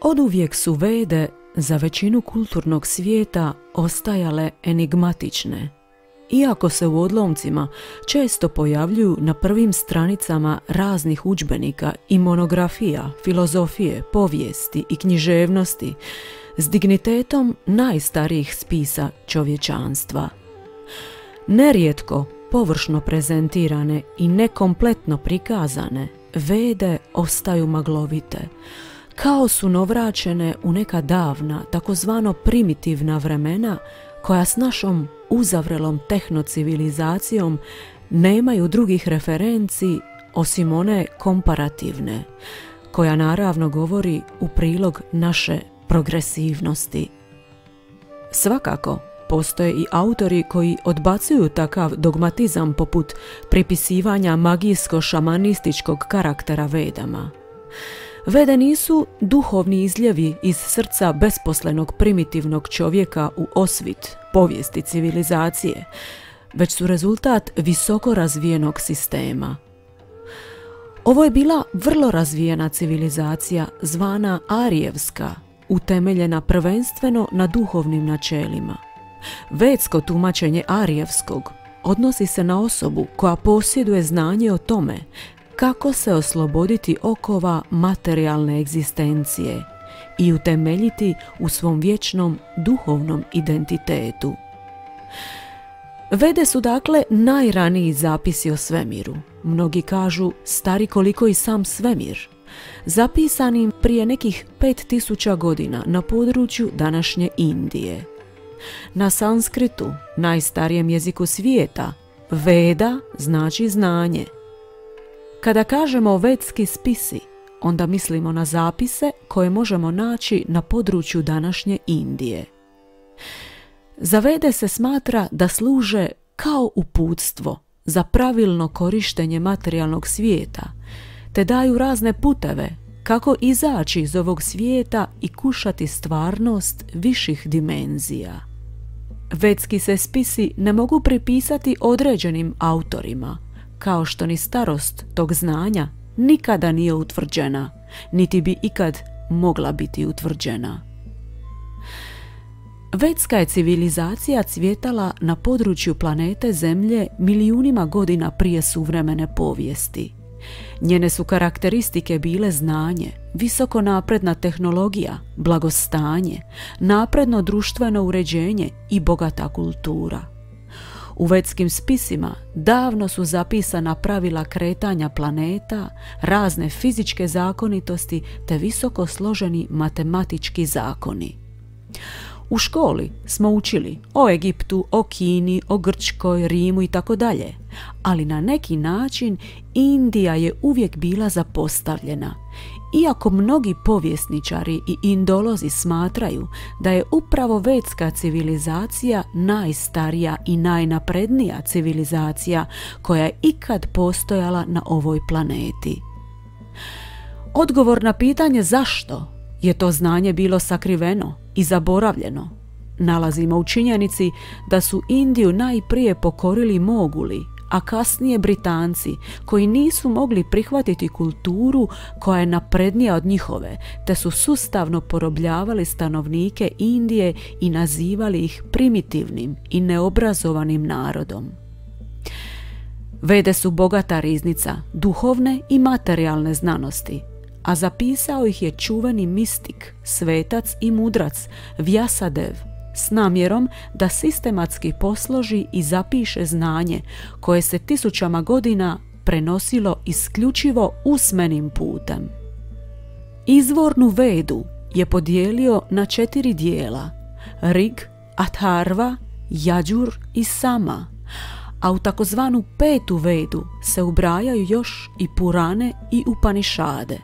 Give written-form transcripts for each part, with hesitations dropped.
Oduvijek su Vede za većinu kulturnog svijeta ostajale enigmatične, iako se u odlomcima često pojavljuju na prvim stranicama raznih udžbenika i monografija, filozofije, povijesti i književnosti s dignitetom najstarijih spisa čovječanstva. Nerijetko površno prezentirane i nekompletno prikazane, Vede ostaju maglovite, kao su novraćene u neka davna, takozvano primitivna vremena koja s našom uzavrelom tehnocivilizacijom nemaju drugih referenci osim one komparativne, koja naravno govori u prilog naše progresivnosti. Svakako, postoje i autori koji odbacuju takav dogmatizam poput pripisivanja magijsko-šamanističkog karaktera Vedama. Vede nisu duhovni izljevi iz srca besposlenog primitivnog čovjeka u osvit povijesti civilizacije, već su rezultat visoko razvijenog sistema. Ovo je bila vrlo razvijena civilizacija zvana Arijevska, utemeljena prvenstveno na duhovnim načelima. Vedsko tumačenje Arijevskog odnosi se na osobu koja posjeduje znanje o tome kako se osloboditi okova materijalne egzistencije i utemeljiti u svom vječnom duhovnom identitetu. Vede su dakle najraniji zapisi o svemiru, mnogi kažu stari koliko i sam svemir, zapisanim prije nekih 5000 godina na području današnje Indije. Na sanskritu, najstarijem jeziku svijeta, Veda znači znanje. Kada kažemo vedski spisi, onda mislimo na zapise koje možemo naći na području današnje Indije. Za Vede se smatra da služe kao uputstvo za pravilno korištenje materijalnog svijeta, te daju razne puteve kako izaći iz ovog svijeta i kušati stvarnost viših dimenzija. Vedski se spisi ne mogu pripisati određenim autorima, kao što ni starost tog znanja nikada nije utvrđena, niti bi ikad mogla biti utvrđena. Vedska je civilizacija cvjetala na području planete Zemlje milijunima godina prije suvremene povijesti. Njene su karakteristike bile znanje, visoko napredna tehnologija, blagostanje, napredno društveno uređenje i bogata kultura. U vedskim spisima davno su zapisana pravila kretanja planeta, razne fizičke zakonitosti te visoko složeni matematički zakoni. U školi smo učili o Egiptu, o Kini, o Grčkoj, Rimu i tako dalje, ali na neki način Indija je uvijek bila zapostavljena. Iako mnogi povjesničari i indolozi smatraju da je upravo vedska civilizacija najstarija i najnaprednija civilizacija koja je ikad postojala na ovoj planeti. Odgovor na pitanje zašto je to znanje bilo sakriveno i zaboravljeno nalazimo u činjenici da su Indiju najprije pokorili Moguli, a kasnije Britanci, koji nisu mogli prihvatiti kulturu koja je naprednija od njihove, te su sustavno porobljavali stanovnike Indije i nazivali ih primitivnim i neobrazovanim narodom. Vede su bogata riznica duhovne i materijalne znanosti, a zapisao ih je čuveni mistik, svetac i mudrac Vjasadev, s namjerom da sistematski posloži i zapiše znanje koje se tisućama godina prenosilo isključivo usmenim putem. Izvornu Vedu je podijelio na 4 dijela: Rig, Atharva, Jađur i Sama, a u takozvanu 5. Vedu se ubrajaju još i Purane i Upanišade.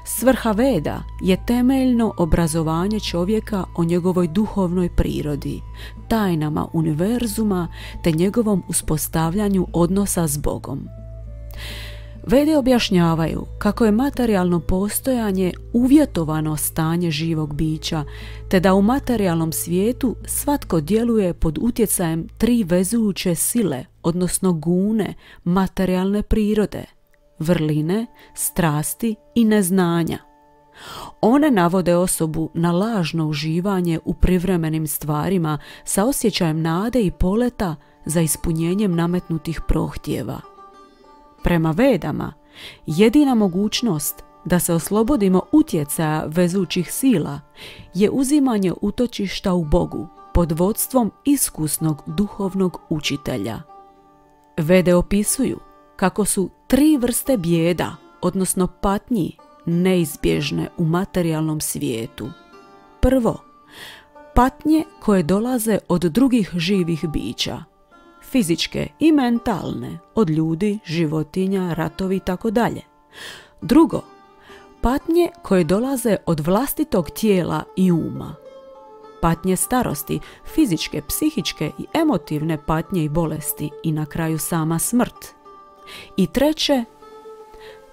Svrha Veda je temeljno obrazovanje čovjeka o njegovoj duhovnoj prirodi, tajnama univerzuma te njegovom uspostavljanju odnosa s Bogom. Vede objašnjavaju kako je materijalno postojanje uvjetovano stanje živog bića, te da u materijalnom svijetu svatko djeluje pod utjecajem 3 vezujuće sile, odnosno gune materijalne prirode: vrline, strasti i neznanja. One navode osobu na lažno uživanje u privremenim stvarima sa osjećajem nade i poleta za ispunjenjem nametnutih prohtjeva. Prema Vedama, jedina mogućnost da se oslobodimo utjecaja vezućih sila je uzimanje utočišta u Bogu pod vodstvom iskusnog duhovnog učitelja. Vede opisuju kako su 3 vrste bijeda, odnosno patnji, neizbježne u materijalnom svijetu. Prvo, patnje koje dolaze od drugih živih bića, fizičke i mentalne, od ljudi, životinja, ratovi itd. Drugo, patnje koje dolaze od vlastitog tijela i uma. Patnje starosti, fizičke, psihičke i emotivne patnje i bolesti i na kraju sama smrt. I treće,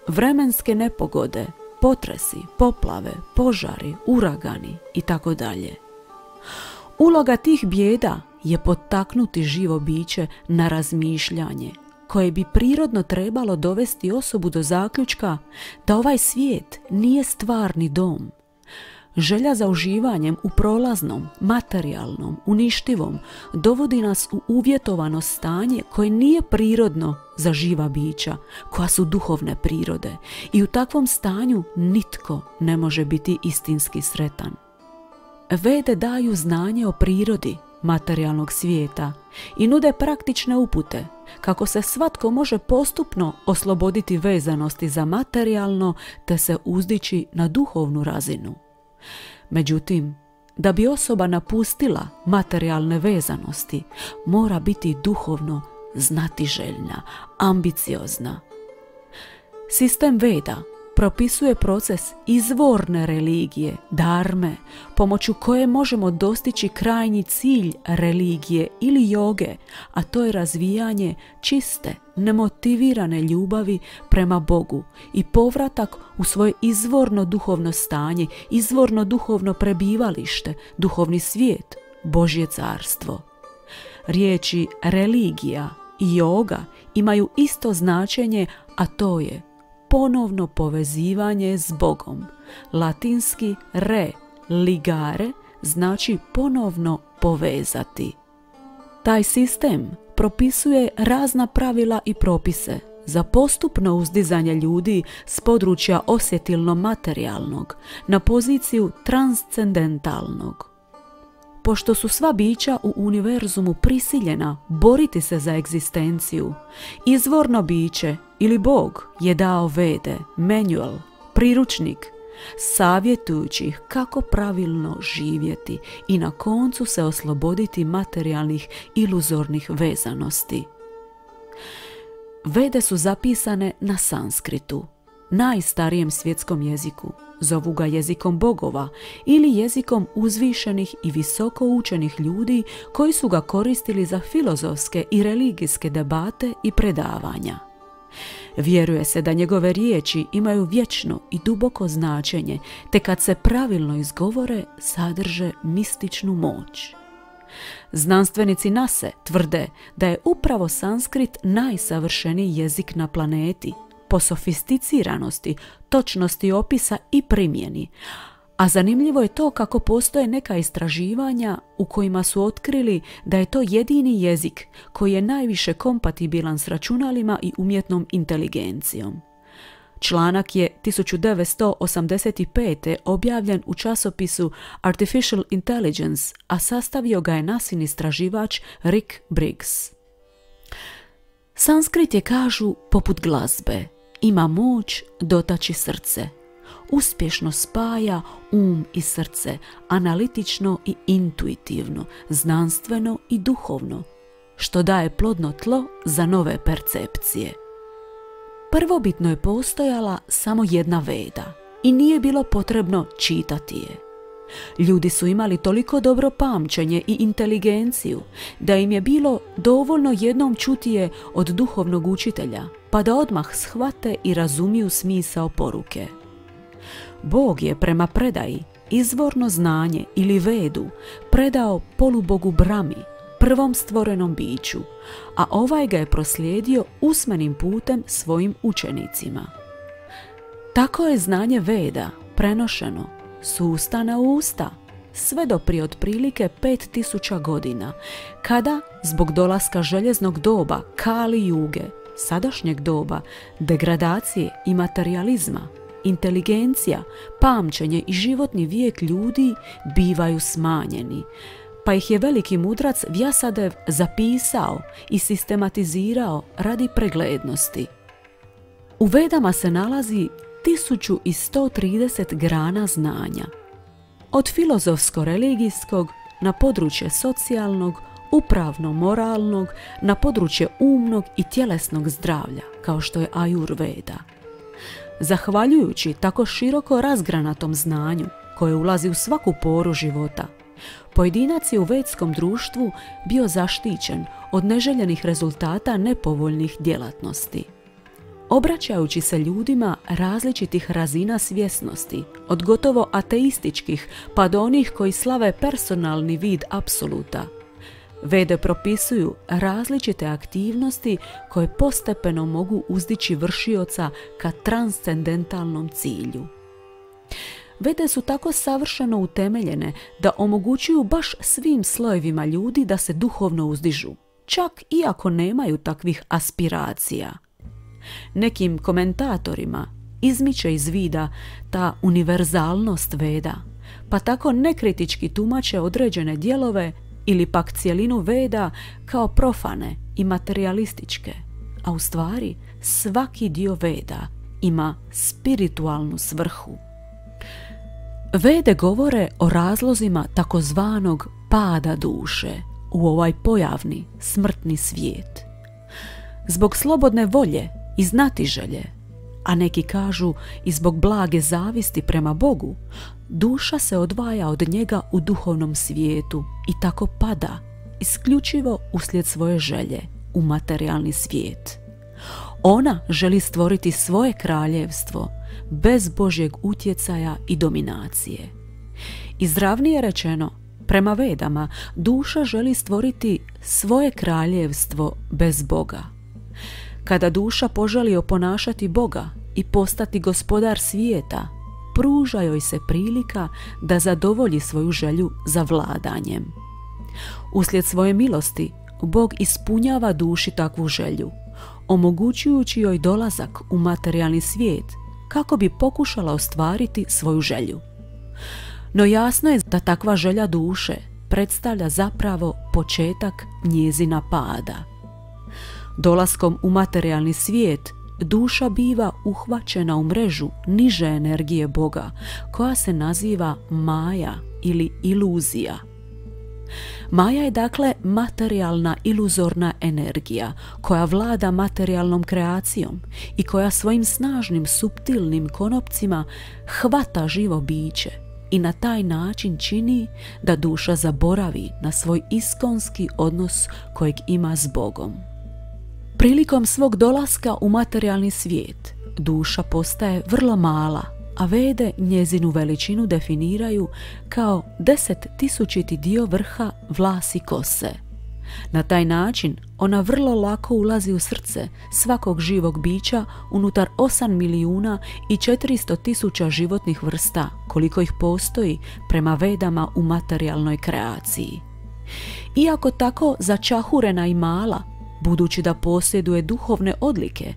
vremenske nepogode, potresi, poplave, požari, uragani itd. Uloga tih bijeda je potaknuti živo biće na razmišljanje, koje bi prirodno trebalo dovesti osobu do zaključka da ovaj svijet nije stvarni dom. Želja za uživanjem u prolaznom, materijalnom, uništivom dovodi nas u uvjetovano stanje koje nije prirodno za živa bića, koja su duhovne prirode, i u takvom stanju nitko ne može biti istinski sretan. Vede daju znanje o prirodi materijalnog svijeta i nude praktične upute kako se svatko može postupno osloboditi vezanosti za materijalno te se uzdići na duhovnu razinu. Međutim, da bi osoba napustila materijalne vezanosti, mora biti duhovno znatiželjna, ambiciozna. Sistem Veda propisuje proces izvorne religije, dharme, pomoću koje možemo dostići krajnji cilj religije ili joge, a to je razvijanje čiste, nemotivirane ljubavi prema Bogu i povratak u svoje izvorno duhovno stanje, izvorno duhovno prebivalište, duhovni svijet, Božje carstvo. Riječi religija i joga imaju isto značenje, a to je ponovno povezivanje s Bogom. Latinski re-ligare znači ponovno povezati. Taj sistem propisuje razna pravila i propise za postupno uzdizanje ljudi s područja osjetilno-materijalnog na poziciju transcendentalnog. Pošto su sva bića u univerzumu prisiljena boriti se za egzistenciju, izvorno biće ili Bog je dao Vede, manual, priručnik, savjetujući ih kako pravilno živjeti i na koncu se osloboditi materijalnih iluzornih vezanosti. Vede su zapisane na sanskritu, najstarijem svjetskom jeziku. Zovu ga jezikom bogova ili jezikom uzvišenih i visoko učenih ljudi koji su ga koristili za filozofske i religijske debate i predavanja. Vjeruje se da njegove riječi imaju vječno i duboko značenje, te kad se pravilno izgovore sadrže mističnu moć. Znanstvenici NASA tvrde da je upravo sanskrit najsavršeniji jezik na planeti, po sofisticiranosti, točnosti opisa i primjeni. A zanimljivo je to kako postoje neka istraživanja u kojima su otkrili da je to jedini jezik koji je najviše kompatibilan s računalima i umjetnom inteligencijom. Članak je 1985. objavljen u časopisu Artificial Intelligence, a sastavio ga je NASIN istraživač Rick Briggs. Sanskrit je, kažu, poput glazbe. Ima moć dotaći srce. Uspješno spaja i srce, analitično i intuitivno, znanstveno i duhovno, što daje plodno tlo za nove percepcije. Prvobitno je postojala samo jedna Veda i nije bilo potrebno čitati je. Ljudi su imali toliko dobro pamćenje i inteligenciju da im je bilo dovoljno jednom čuti je od duhovnog učitelja, pa da odmah shvate i razumiju smisao poruke. Bog je prema predaji izvorno znanje ili Vedu predao polubogu Brahmi, prvom stvorenom biću, a ovaj ga je proslijedio usmenim putem svojim učenicima. Tako je znanje Veda prenošeno s usta na usta, sve do prije otprilike 5000 godina, kada, zbog dolaska željeznog doba Kali Juge, sadašnjeg doba, degradacije i materijalizma, inteligencija, pamćenje i životni vijek ljudi bivaju smanjeni, pa ih je veliki mudrac Vjasadev zapisao i sistematizirao radi preglednosti. U Vedama se nalazi 1130 grana znanja, od filozofsko-religijskog na područje socijalnog, upravno-moralnog, na područje umnog i tjelesnog zdravlja, kao što je Ajurveda. Zahvaljujući tako široko razgranatom znanju, koje ulazi u svaku poru života, pojedinac je u vedskom društvu bio zaštićen od neželjenih rezultata nepovoljnih djelatnosti. Obraćajući se ljudima različitih razina svjesnosti, od gotovo ateističkih pa do onih koji slave personalni vid apsoluta, Vede propisuju različite aktivnosti koje postepeno mogu uzdići vršioca ka transcendentalnom cilju. Vede su tako savršeno utemeljene da omogućuju baš svim slojevima ljudi da se duhovno uzdižu, čak i ako nemaju takvih aspiracija. Nekim komentatorima izmiče iz vida ta univerzalnost Veda, pa tako nekritički tumače određene dijelove ili pak cjelinu Veda kao profane i materialističke, a u stvari svaki dio Veda ima spiritualnu svrhu. Vede govore o razlozima takozvanog pada duše u ovaj pojavni, smrtni svijet. Zbog slobodne volje i znatiželje, a neki kažu i zbog blage zavisti prema Bogu, duša se odvaja od njega u duhovnom svijetu i tako pada, isključivo uslijed svoje želje, u materijalni svijet. Ona želi stvoriti svoje kraljevstvo bez Božjeg utjecaja i dominacije. Izravnije rečeno, prema Vedama, duša želi stvoriti svoje kraljevstvo bez Boga. Kada duša poželi oponašati Boga i postati gospodar svijeta, pruža joj se prilika da zadovolji svoju želju za vladanjem. Uslijed svoje milosti, Bog ispunjava duši takvu želju, omogućujući joj dolazak u materijalni svijet kako bi pokušala ostvariti svoju želju. No jasno je da takva želja duše predstavlja zapravo početak njezina pada. Dolaskom u materijalni svijet, duša biva uhvaćena u mrežu niže energije Boga, koja se naziva Maja ili iluzija. Maja je dakle materijalna iluzorna energija koja vlada materijalnom kreacijom i koja svojim snažnim suptilnim konopcima hvata živo biće i na taj način čini da duša zaboravi na svoj iskonski odnos kojeg ima s Bogom. Prilikom svog dolaska u materijalni svijet, duša postaje vrlo mala, a Vede njezinu veličinu definiraju kao 10.000 dio vrha vlasi kose. Na taj način ona vrlo lako ulazi u srce svakog živog bića unutar 8.400.000 životnih vrsta, koliko ih postoji prema Vedama u materijalnoj kreaciji. Iako tako začahurena i mala, budući da posjeduje duhovne odlike,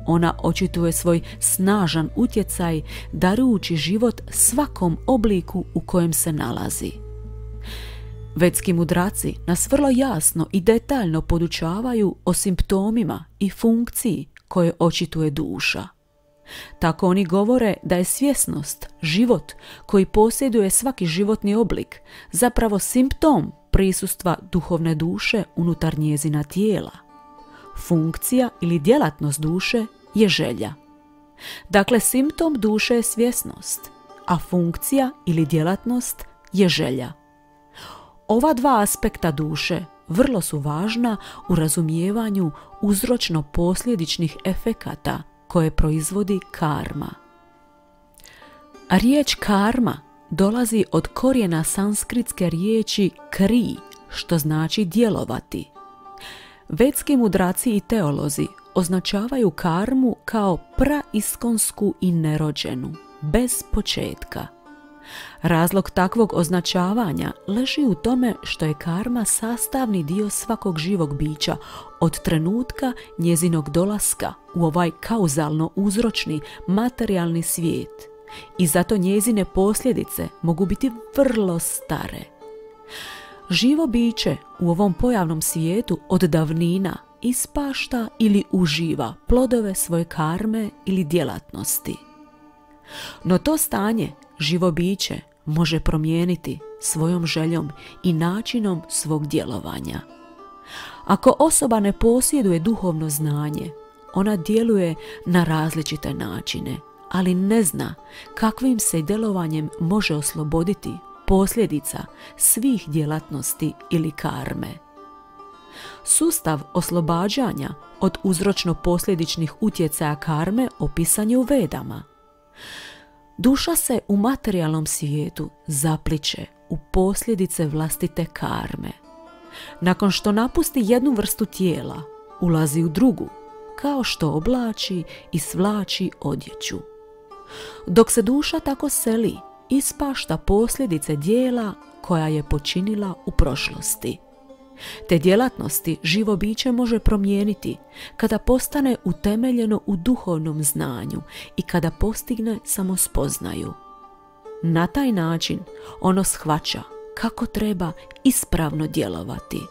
ona očituje svoj snažan utjecaj darujući život svakom obliku u kojem se nalazi. Vedski mudraci nas vrlo jasno i detaljno podučavaju o simptomima i funkciji koje očituje duša. Tako oni govore da je svjesnost, život koji posjeduje svaki životni oblik, zapravo simptom prisustva duhovne duše unutar njezina tijela. Funkcija ili djelatnost duše je želja. Dakle, simptom duše je svjesnost, a funkcija ili djelatnost je želja. Ova dva aspekta duše vrlo su važna u razumijevanju uzročno-posljedičnih efekata koje proizvodi karma. Riječ karma dolazi od korijena sanskritske riječi kri, što znači djelovati. Vedski mudraci i teolozi označavaju karmu kao praiskonsku i nerođenu, bez početka. Razlog takvog označavanja leži u tome što je karma sastavni dio svakog živog bića od trenutka njezinog dolaska u ovaj kauzalno uzročni materijalni svijet i zato njezine posljedice mogu biti vrlo stare. Živo biće u ovom pojavnom svijetu od davnina ispašta ili uživa plodove svoje karme ili djelatnosti. No to stanje živo biće može promijeniti svojom željom i načinom svog djelovanja. Ako osoba ne posjeduje duhovno znanje, ona djeluje na različite načine, ali ne zna kakvim se djelovanjem može osloboditi posljedica svih djelatnosti ili karme. Sustav oslobađanja od uzročno-posljedičnih utjecaja karme opisan je u Vedama. Duša se u materijalnom svijetu zapliće u posljedice vlastite karme. Nakon što napusti jednu vrstu tijela, ulazi u drugu, kao što oblači i svlači odjeću. Dok se duša tako seli, ispašta posljedice djela koja je počinila u prošlosti. Te djelatnosti živo biće može promijeniti kada postane utemeljeno u duhovnom znanju i kada postigne samospoznaju. Na taj način ono shvaća kako treba ispravno djelovati.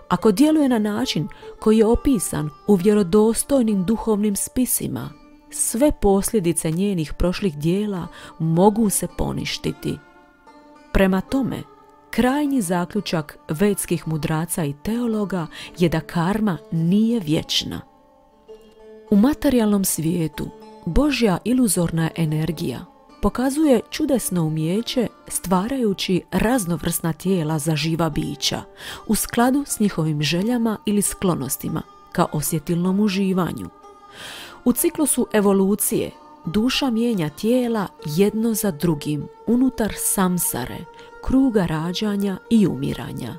Ako djeluje na način koji je opisan u vjerodostojnim duhovnim spisima, sve posljedice njenih prošlih djela mogu se poništiti. Prema tome, krajnji zaključak vedskih mudraca i teologa je da karma nije vječna. U materijalnom svijetu Božja iluzorna energija pokazuje čudesno umijeće stvarajući raznovrsna tijela za živa bića u skladu s njihovim željama ili sklonostima ka osjetilnom uživanju. U ciklusu evolucije duša mijenja tijela jedno za drugim unutar samsare, kruga rađanja i umiranja.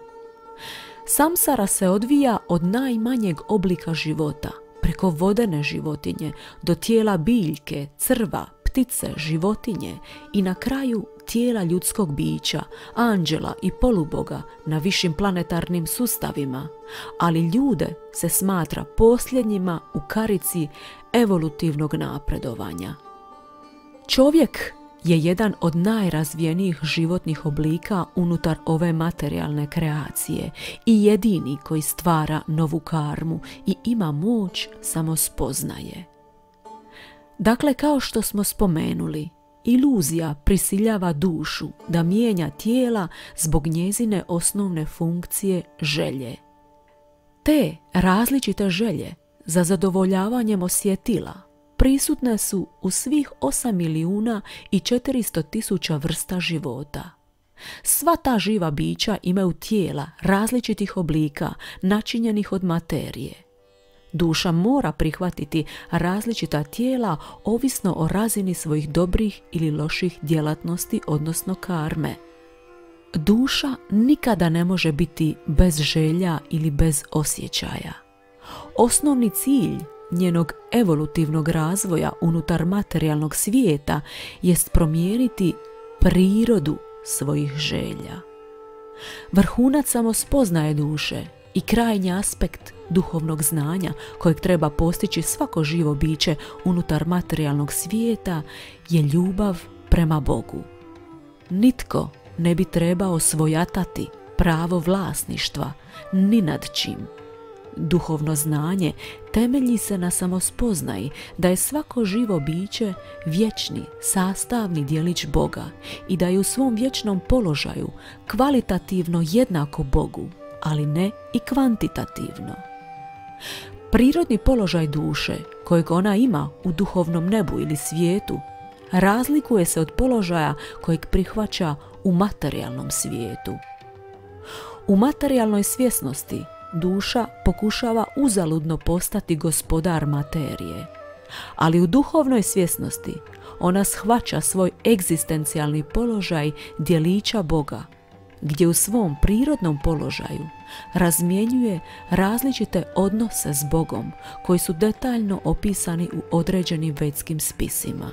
Samsara se odvija od najmanjeg oblika života, preko vodene životinje, do tijela biljke, crva, ptice, životinje i na kraju tijela ljudskog bića, anđela i poluboga na višim planetarnim sustavima, ali ljude se smatra posljednjima u karici evolutivnog napredovanja. Čovjek je jedan od najrazvijenijih životnih oblika unutar ove materijalne kreacije i jedini koji stvara novu karmu i ima moć samospoznaje. Dakle, kao što smo spomenuli, iluzija prisiljava dušu da mijenja tijela zbog njezine osnovne funkcije želje. Te različite želje za zadovoljavanjem osjetila prisutne su u svih 8.400.000 vrsta života. Sva ta živa bića imaju tijela različitih oblika načinjenih od materije. Duša mora prihvatiti različita tijela ovisno o razini svojih dobrih ili loših djelatnosti, odnosno karme. Duša nikada ne može biti bez želja ili bez osjećaja. Osnovni cilj njenog evolutivnog razvoja unutar materijalnog svijeta jest promijeniti prirodu svojih želja. Vrhunac samospoznaje duše i krajnji aspekt duhovnog znanja kojeg treba postići svako živo biće unutar materijalnog svijeta je ljubav prema Bogu. Nitko ne bi trebao svojatati pravo vlasništva ni nad čim. Duhovno znanje temelji se na samospoznaji da je svako živo biće vječni, sastavni djelić Boga i da je u svom vječnom položaju kvalitativno jednako Bogu, ali ne i kvantitativno. Prirodni položaj duše kojeg ona ima u duhovnom nebu ili svijetu razlikuje se od položaja kojeg prihvaća u materijalnom svijetu. U materijalnoj svjesnosti duša pokušava uzaludno postati gospodar materije, ali u duhovnoj svjesnosti ona shvaća svoj egzistencijalni položaj djelića Boga, gdje u svom prirodnom položaju razmjenjuje različite odnose s Bogom koji su detaljno opisani u određenim vedskim spisima.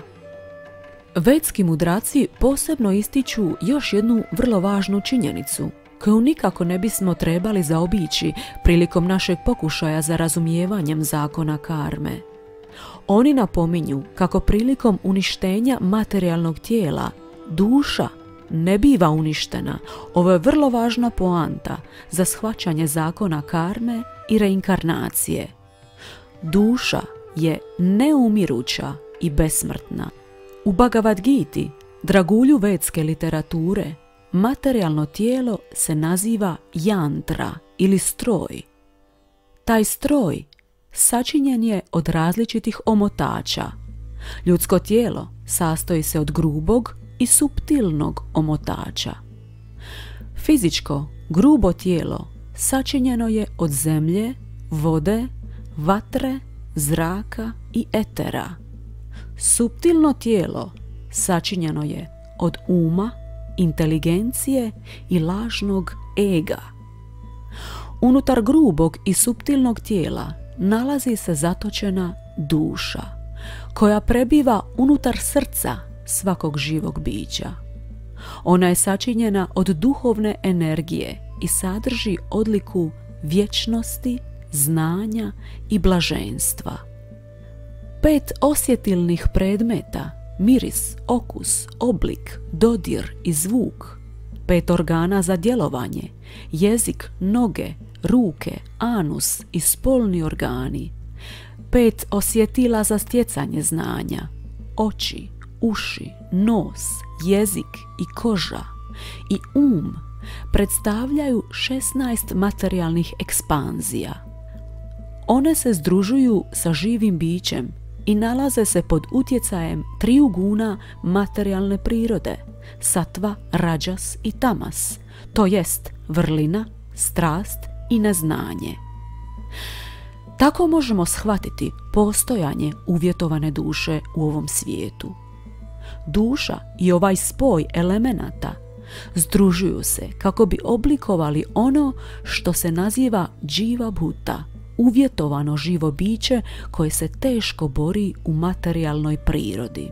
Vedski mudraci posebno ističu još jednu vrlo važnu činjenicu, koju nikako ne bismo trebali zaobići prilikom našeg pokušaja za razumijevanjem zakona karme. Oni napominju kako prilikom uništenja materijalnog tijela duša ne biva uništena. Ovo je vrlo važna poanta za shvaćanje zakona karme i reinkarnacije. Duša je neumiruća i besmrtna. U Bhagavad Giti, dragulju vedske literature, materijalno tijelo se naziva jantra ili stroj. Taj stroj sačinjen je od različitih omotača. Ljudsko tijelo sastoji se od grubog i suptilnog omotača. Fizičko, grubo tijelo sačinjeno je od zemlje, vode, vatre, zraka i etera. Suptilno tijelo sačinjeno je od uma, inteligencije i lažnog ega. Unutar grubog i suptilnog tijela nalazi se zatočena duša, koja prebiva unutar srca svakog živog bića. Ona je sačinjena od duhovne energije i sadrži odliku vječnosti, znanja i blaženstva. 5 osjetilnih predmeta, miris, okus, oblik, dodir i zvuk, 5 organa za djelovanje, jezik, noge, ruke, anus i spolni organi, 5 osjetila za stjecanje znanja, oči, uši, nos, jezik i koža i predstavljaju 16 materijalnih ekspanzija. One se združuju sa živim bićem i nalaze se pod utjecajem 3 guna materijalne prirode, satva, rađas i tamas, to jest vrlina, strast i neznanje. Tako možemo shvatiti postojanje uvjetovane duše u ovom svijetu. Duša i ovaj spoj elemenata združuju se kako bi oblikovali ono što se naziva dživa bhuta, uvjetovano živo biće koje se teško bori u materijalnoj prirodi.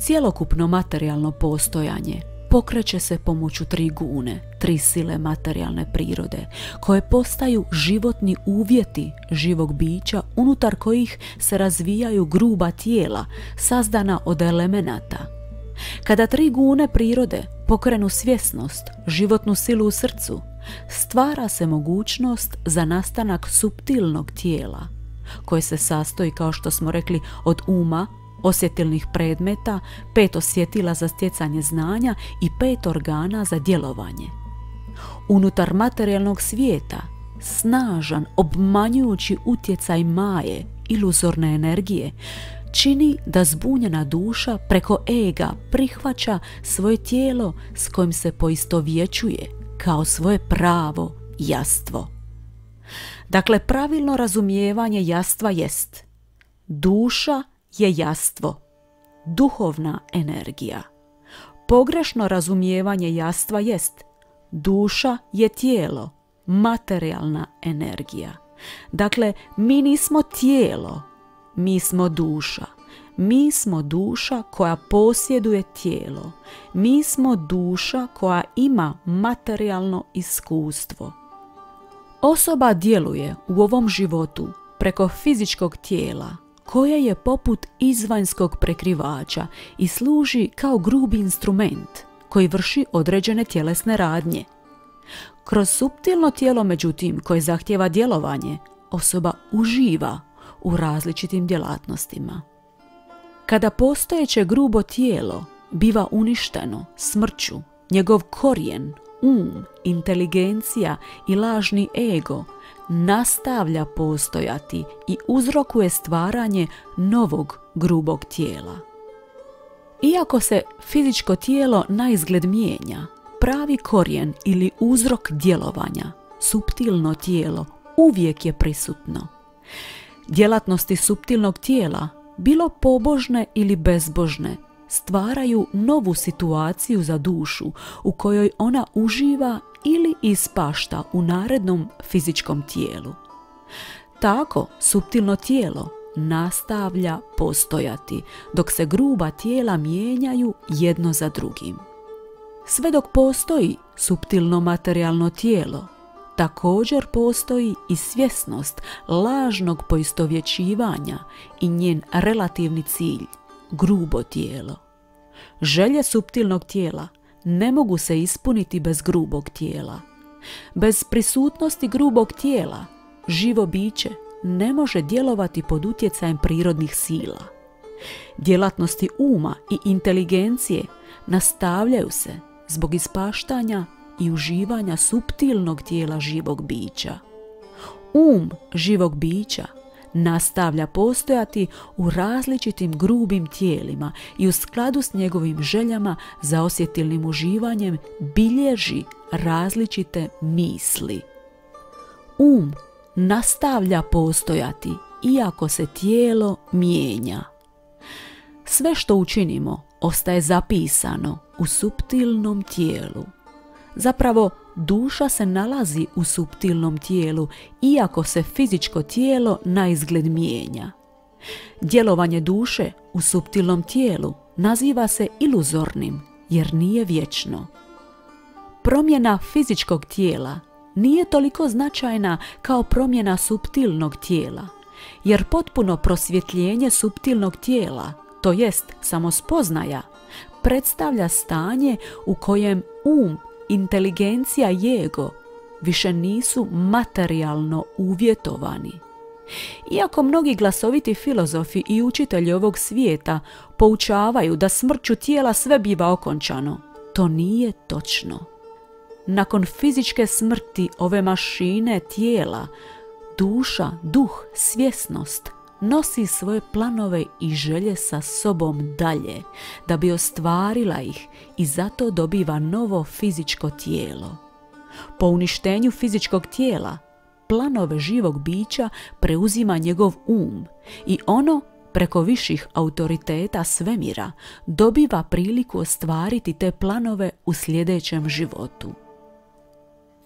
Cjelokupno materijalno postojanje pokreće se pomoću 3 gune, 3 sile materijalne prirode, koje postaju životni uvjeti živog bića unutar kojih se razvijaju gruba tijela sazdana od elemenata. Kada 3 gune prirode pokrenu svjesnost, životnu silu u srcu, stvara se mogućnost za nastanak suptilnog tijela, koje se sastoji, kao što smo rekli, od uma, osjetilnih predmeta, 5 osjetila za stjecanje znanja i 5 organa za djelovanje. Unutar materijalnog svijeta, snažan, obmanjujući utjecaj maje, iluzorne energije, čini da zbunjena duša preko ega prihvaća svoje tijelo s kojim se poistovjećuje kao svoje pravo jastvo. Dakle, pravilno razumijevanje jastva jest: duša je jastvo, duhovna energija. Pogrešno razumijevanje jastva jest: duša je tijelo, materijalna energija. Dakle, mi nismo tijelo, mi smo duša. Mi smo duša koja posjeduje tijelo. Mi smo duša koja ima materijalno iskustvo. Osoba djeluje u ovom životu preko fizičkog tijela, koje je poput izvanjskog prekrivača i služi kao grubi instrument koji vrši određene tjelesne radnje. Kroz suptilno tijelo, međutim, koje zahtijeva djelovanje, osoba uživa u različitim djelatnostima. Kada postojeće grubo tijelo biva uništeno smrću, njegov korijen, inteligencija i lažni ego nastavlja postojati i uzrokuje stvaranje novog grubog tijela. Iako se fizičko tijelo naizgled mijenja, pravi korijen ili uzrok djelovanja, suptilno tijelo, uvijek je prisutno. Djelatnosti suptilnog tijela, bilo pobožne ili bezbožne, stvaraju novu situaciju za dušu u kojoj ona uživa ili ispašta u narednom fizičkom tijelu. Tako, suptilno tijelo nastavlja postojati, dok se gruba tijela mijenjaju jedno za drugim. Sve dok postoji suptilno materijalno tijelo, također postoji i svjesnost lažnog poistovjećivanja i njen relativni cilj, grubo tijelo. Želje suptilnog tijela ne mogu se ispuniti bez grubog tijela. Bez prisutnosti grubog tijela, živo biće ne može djelovati pod utjecajem prirodnih sila. Djelatnosti uma i inteligencije nastavljaju se zbog ispaštanja i uživanja suptilnog tijela živog bića. Živog bića nastavlja postojati u različitim grubim tijelima i u skladu s njegovim željama za osjetilnim uživanjem bilježi različite misli. Nastavlja postojati iako se tijelo mijenja. Sve što učinimo ostaje zapisano u suptilnom tijelu. Zapravo, duša se nalazi u suptilnom tijelu, iako se fizičko tijelo naizgled mijenja. Djelovanje duše u suptilnom tijelu naziva se iluzornim, jer nije vječno. Promjena fizičkog tijela nije toliko značajna kao promjena suptilnog tijela, jer potpuno prosvjetljenje suptilnog tijela, to jest samospoznaja, predstavlja stanje u kojem inteligencija i ego više nisu materijalno uvjetovani. Iako mnogi glasoviti filozofi i učitelji ovog svijeta poučavaju da smrću tijela sve biva okončano, to nije točno. Nakon fizičke smrti ove mašine tijela, duša, duh, svjesnost nosi svoje planove i želje sa sobom dalje, da bi ostvarila ih, i zato dobiva novo fizičko tijelo. Po uništenju fizičkog tijela, planove živog bića preuzima njegov i ono, preko viših autoriteta svemira, dobiva priliku ostvariti te planove u sljedećem životu.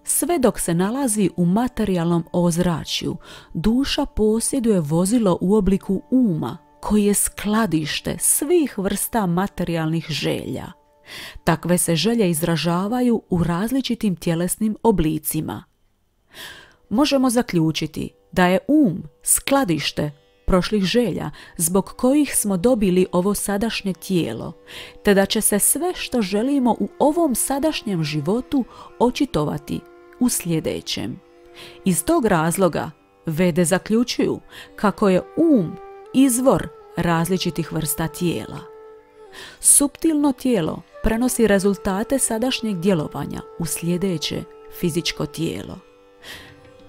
Sve dok se nalazi u materijalnom ozračju, duša posjeduje vozilo u obliku koji je skladište svih vrsta materijalnih želja. Takve se želje izražavaju u različitim tjelesnim oblicima. Možemo zaključiti da je skladište prošlih želja zbog kojih smo dobili ovo sadašnje tijelo, te da će se sve što želimo u ovom sadašnjem životu očitovati u sljedećem. Iz tog razloga Vede zaključuju kako je izvor različitih vrsta tijela. Suptilno tijelo prenosi rezultate sadašnjeg djelovanja u sljedeće fizičko tijelo.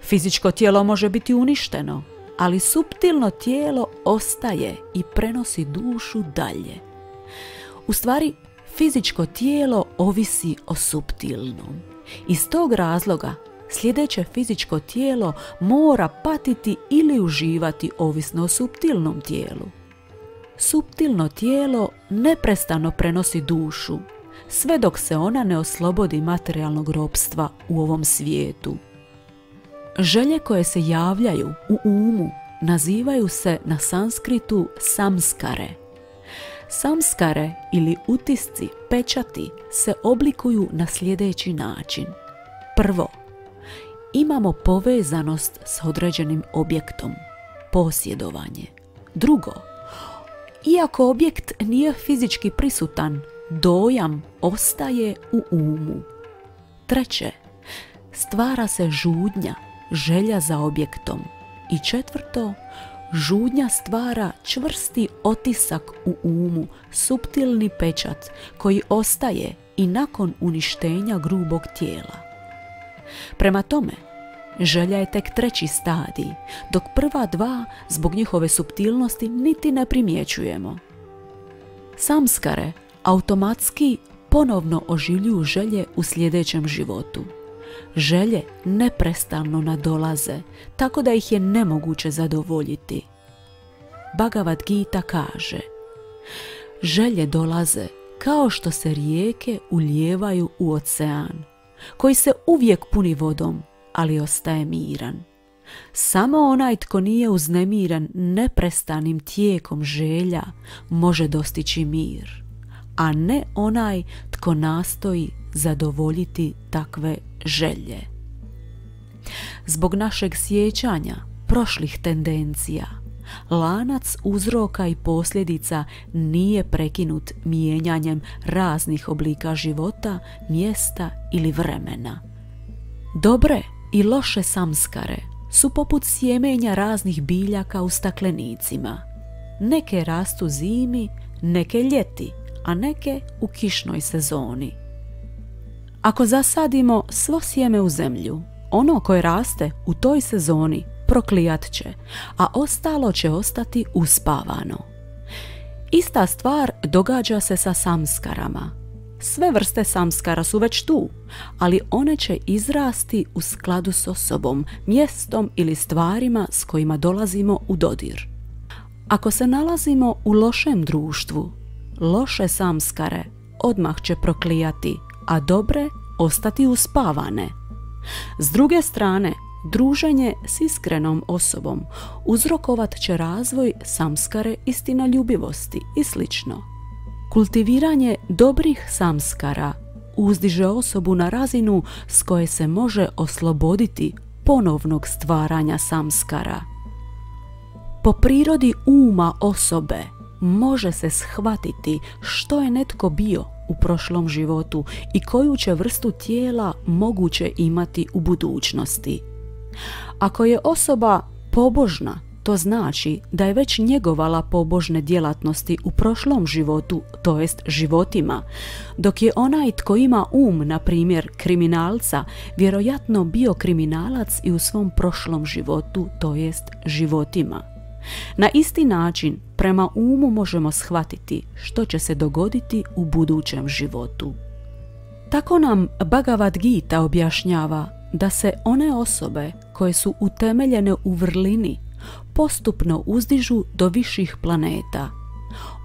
Fizičko tijelo može biti uništeno, ali suptilno tijelo ostaje i prenosi dušu dalje. U stvari, fizičko tijelo ovisi o suptilnom. Iz tog razloga sljedeće fizičko tijelo mora patiti ili uživati ovisno o suptilnom tijelu. Suptilno tijelo neprestano prenosi dušu, sve dok se ona ne oslobodi materijalnog ropstva u ovom svijetu. Želje koje se javljaju u nazivaju se na sanskritu samskare. Samskare ili utisci, pečati se oblikuju na sljedeći način. Prvo, imamo povezanost s određenim objektom, posjedovanje. Drugo, iako objekt nije fizički prisutan, dojam ostaje u Treće, stvara se žudnja, želja za objektom. I četvrto, žudnja stvara čvrsti otisak u suptilni pečat koji ostaje i nakon uništenja grubog tijela. Prema tome, želja je tek treći stadij, dok prva dva zbog njihove suptilnosti niti ne primjećujemo. Samskare automatski ponovno oživljuju želje u sljedećem životu. Želje neprestano nadolaze, tako da ih je nemoguće zadovoljiti. Bhagavad Gita kaže: želje dolaze kao što se rijeke ulijevaju u ocean, koji se uvijek puni vodom, ali ostaje miran. Samo onaj tko nije uznemiren neprestanim tijekom želja može dostići mir, a ne onaj tko nastoji zadovoljiti takve želje. Zbog našeg sjećanja prošlih tendencija, lanac uzroka i posljedica nije prekinut mijenjanjem raznih oblika života, mjesta ili vremena. Dobre i loše samskare su poput sjemenja raznih biljaka u staklenicima. Neke rastu zimi, neke ljeti, a neke u kišnoj sezoni. Ako zasadimo svo sjeme u zemlju, ono koje raste u toj sezoni proklijat će, a ostalo će ostati uspavano. Ista stvar događa se sa samskarama. Sve vrste samskara su već tu, ali one će izrasti u skladu s osobom, mjestom ili stvarima s kojima dolazimo u dodir. Ako se nalazimo u lošem društvu, loše samskare odmah će proklijati, a dobre ostati uspavane. S druge strane, druženje s iskrenom osobom uzrokovat će razvoj samskare istinoljubivosti i sl. Kultiviranje dobrih samskara uzdiže osobu na razinu s koje se može osloboditi ponovnog stvaranja samskara. Po prirodi uma osobe može se shvatiti što je netko bio u prošlom životu i koju će vrstu tijela moguće imati u budućnosti. Ako je osoba pobožna, to znači da je već njegovala pobožne djelatnosti u prošlom životu, to jest životima, dok je onaj tko ima na primjer kriminalca, vjerojatno bio kriminalac i u svom prošlom životu, to jest životima. Na isti način, prema umu možemo shvatiti što će se dogoditi u budućem životu. Tako nam Bhagavad Gita objašnjava da se one osobe koje su utemeljene u vrlini postupno uzdižu do viših planeta.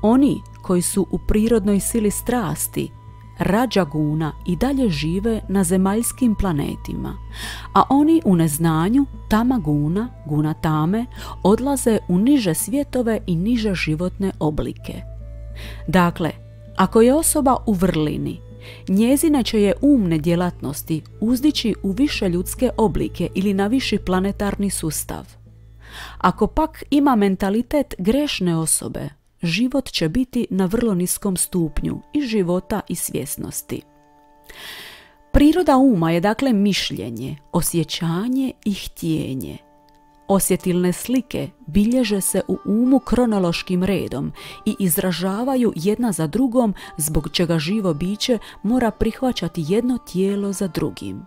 Oni koji su u prirodnoj sili strasti, rađaguna, i dalje žive na zemaljskim planetima, a oni u neznanju, tamaguna, guna tame, odlaze u niže svjetove i niže životne oblike. Dakle, ako je osoba u vrlini, njezine će je umne djelatnosti uzdići u više ljudske oblike ili na viši planetarni sustav. Ako pak ima mentalitet grešne osobe, život će biti na vrlo niskom stupnju i života i svjesnosti. Priroda uma je dakle mišljenje, osjećanje i htjenje. Osjetilne slike bilježe se u umu kronološkim redom i izražavaju jedna za drugom, zbog čega živo biće mora prihvaćati jedno tijelo za drugim.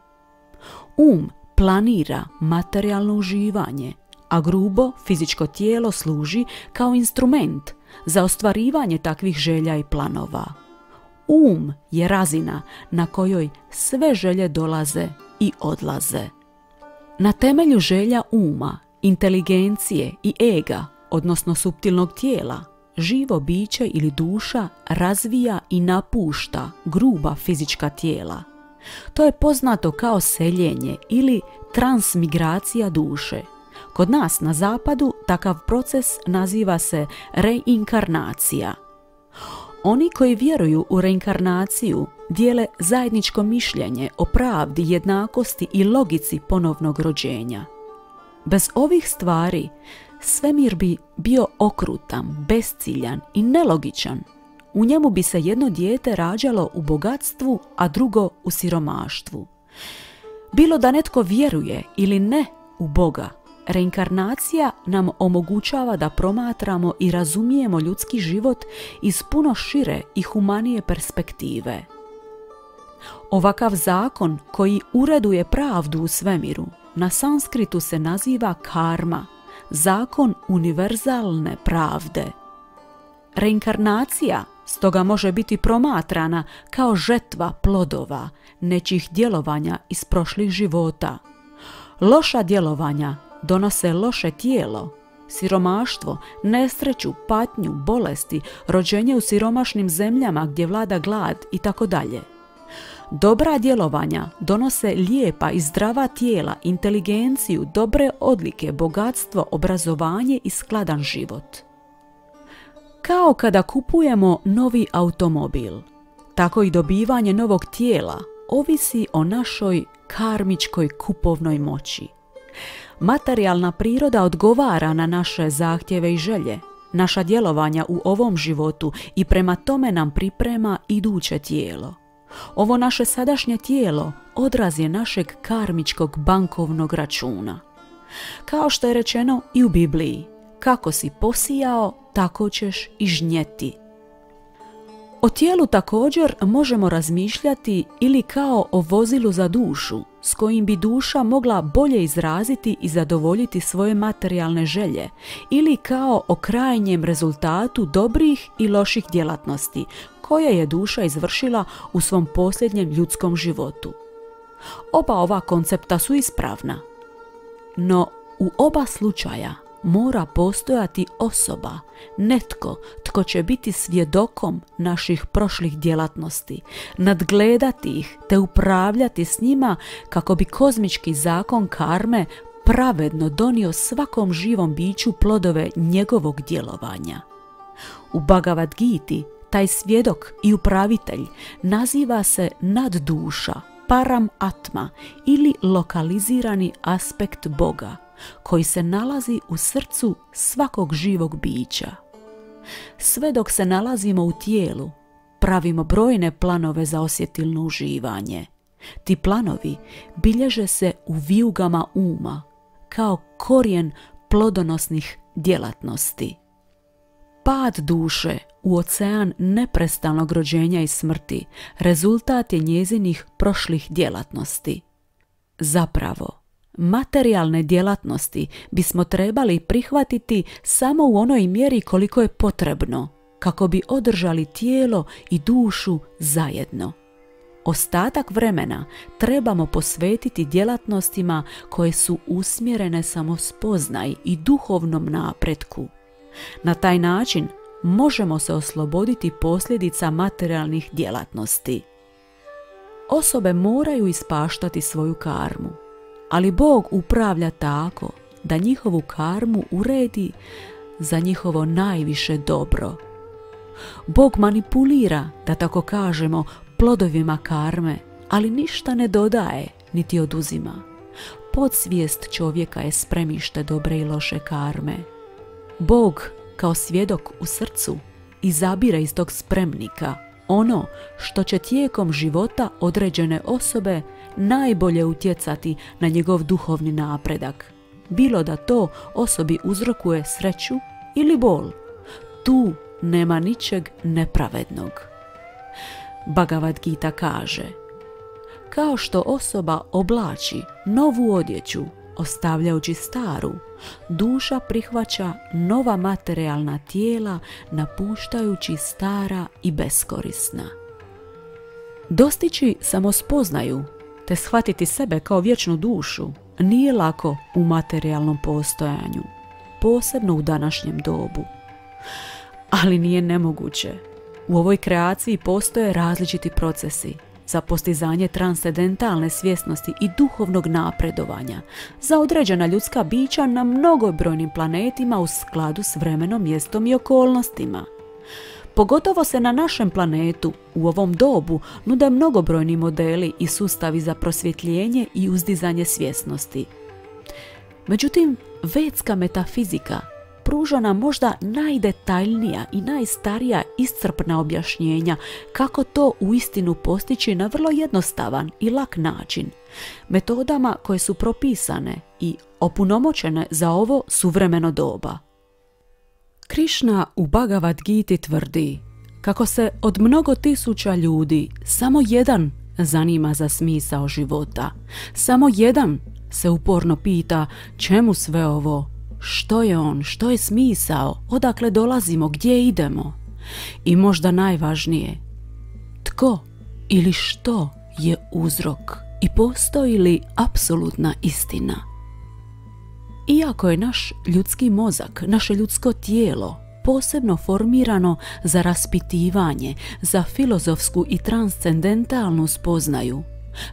Planira materijalno uživanje, a grubo fizičko tijelo služi kao instrument za ostvarivanje takvih želja i planova. Je razina na kojoj sve želje dolaze i odlaze. Na temelju želja uma, inteligencije i ega, odnosno suptilnog tijela, živo biće ili duša razvija i napušta gruba fizička tijela. To je poznato kao seljenje ili transmigracija duše. Kod nas na zapadu takav proces naziva se reinkarnacija. Oni koji vjeruju u reinkarnaciju dijele zajedničko mišljenje o pravdi, jednakosti i logici ponovnog rođenja. Bez ovih stvari svemir bi bio okrutan, besciljan i nelogičan. U njemu bi se jedno dijete rađalo u bogatstvu, a drugo u siromaštvu. Bilo da netko vjeruje ili ne u Boga, reinkarnacija nam omogućava da promatramo i razumijemo ljudski život iz puno šire i humanije perspektive. Ovakav zakon koji ureduje pravdu u svemiru na sanskritu se naziva karma, zakon univerzalne pravde. Reinkarnacija stoga može biti promatrana kao žetva plodova nečijih djelovanja iz prošlih života. Loša djelovanja donose loše tijelo, siromaštvo, nesreću, patnju, bolesti, rođenje u siromašnim zemljama gdje vlada glad itd. Dobra djelovanja donose lijepa i zdrava tijela, inteligenciju, dobre odlike, bogatstvo, obrazovanje i skladan život. Kao kada kupujemo novi automobil, tako i dobivanje novog tijela ovisi o našoj karmičkoj kupovnoj moći. Materijalna priroda odgovara na naše zahtjeve i želje, naša djelovanja u ovom životu i prema tome nam priprema iduće tijelo. Ovo naše sadašnje tijelo odraz je našeg karmičkog bankovnog računa. Kao što je rečeno i u Bibliji, kako si posijao, tako ćeš i žnjeti. O tijelu također možemo razmišljati ili kao o vozilu za dušu, s kojim bi duša mogla bolje izraziti i zadovoljiti svoje materijalne želje, ili kao o krajnjem rezultatu dobrih i loših djelatnosti, koje je duša izvršila u svom posljednjem ljudskom životu. Oba ova koncepta su ispravna, no u oba slučaja mora postojati osoba, netko tko će biti svjedokom naših prošlih djelatnosti, nadgledati ih te upravljati s njima kako bi kozmički zakon karme pravedno donio svakom živom biću plodove njegovog djelovanja. U Bhagavad Giti taj svjedok i upravitelj naziva se nadduša, param atma ili lokalizirani aspekt Boga, koji se nalazi u srcu svakog živog bića. Sve dok se nalazimo u tijelu, pravimo brojne planove za osjetilno uživanje. Ti planovi bilježe se u vijugama uma, kao korijen plodonosnih djelatnosti. Pad duše u ocean neprestanog rođenja i smrti rezultat je njezinih prošlih djelatnosti. Zapravo, materijalne djelatnosti bismo trebali prihvatiti samo u onoj mjeri koliko je potrebno, kako bi održali tijelo i dušu zajedno. Ostatak vremena trebamo posvetiti djelatnostima koje su usmjerene samospoznaji i duhovnom napretku. Na taj način možemo se osloboditi posljedica materijalnih djelatnosti. Osobe moraju ispaštati svoju karmu, ali Bog upravlja tako da njihovu karmu uredi za njihovo najviše dobro. Bog manipulira, da tako kažemo, plodovima karme, ali ništa ne dodaje niti oduzima. Podsvijest čovjeka je spremište dobre i loše karme. Bog, kao svjedok u srcu, izabire iz tog spremnika ono što će tijekom života određene osobe najbolje utjecati na njegov duhovni napredak, bilo da to osobi uzrokuje sreću ili bol. Tu nema ničeg nepravednog. Bhagavad Gita kaže: kao što osoba oblači novu odjeću ostavljajući staru, duša prihvaća nova materijalna tijela napuštajući stara i beskorisna. Dostići samospoznaju te shvatiti sebe kao vječnu dušu nije lako u materijalnom postojanju, posebno u današnjem dobu. Ali nije nemoguće. U ovoj kreaciji postoje različiti procesi za postizanje transcendentalne svjesnosti i duhovnog napredovanja za određena ljudska bića na mnogobrojnim planetima u skladu s vremenom, mjestom i okolnostima. Pogotovo se na našem planetu u ovom dobu nude mnogobrojni modeli i sustavi za prosvjetljenje i uzdizanje svjesnosti. Međutim, vedska metafizika pruža nam možda najdetaljnija i najstarija iscrpna objašnjenja kako to uistinu postići na vrlo jednostavan i lak način, metodama koje su propisane i opunomoćene za ovo suvremeno doba. Krišna u Bhagavad Giti tvrdi kako se od mnogo tisuća ljudi samo jedan zanima za smisao života, samo jedan se uporno pita čemu sve ovo, što je on, što je smisao, odakle dolazimo, gdje idemo? I možda najvažnije, tko ili što je uzrok i postoji li apsolutna istina? Iako je naš ljudski mozak, naše ljudsko tijelo, posebno formirano za raspitivanje, za filozofsku i transcendentalnu spoznaju.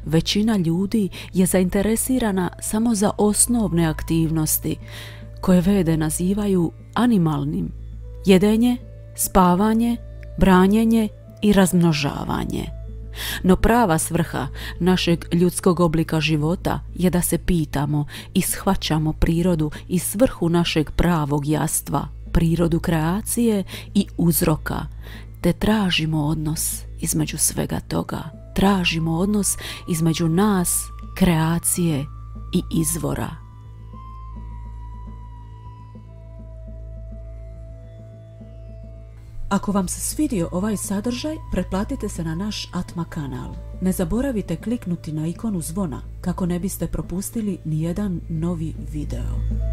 Većina ljudi je zainteresirana samo za osnovne aktivnosti, koje Vede nazivaju animalnim: jedenje, spavanje, branjenje i razmnožavanje. No prava svrha našeg ljudskog oblika života je da se pitamo i shvaćamo prirodu i svrhu našeg pravog jastva, prirodu kreacije i uzroka, te tražimo odnos između svega toga. Tražimo odnos između nas, kreacije i izvora. Ako vam se svidio ovaj sadržaj, pretplatite se na naš Atma kanal. Ne zaboravite kliknuti na ikonu zvona kako ne biste propustili nijedan novi video.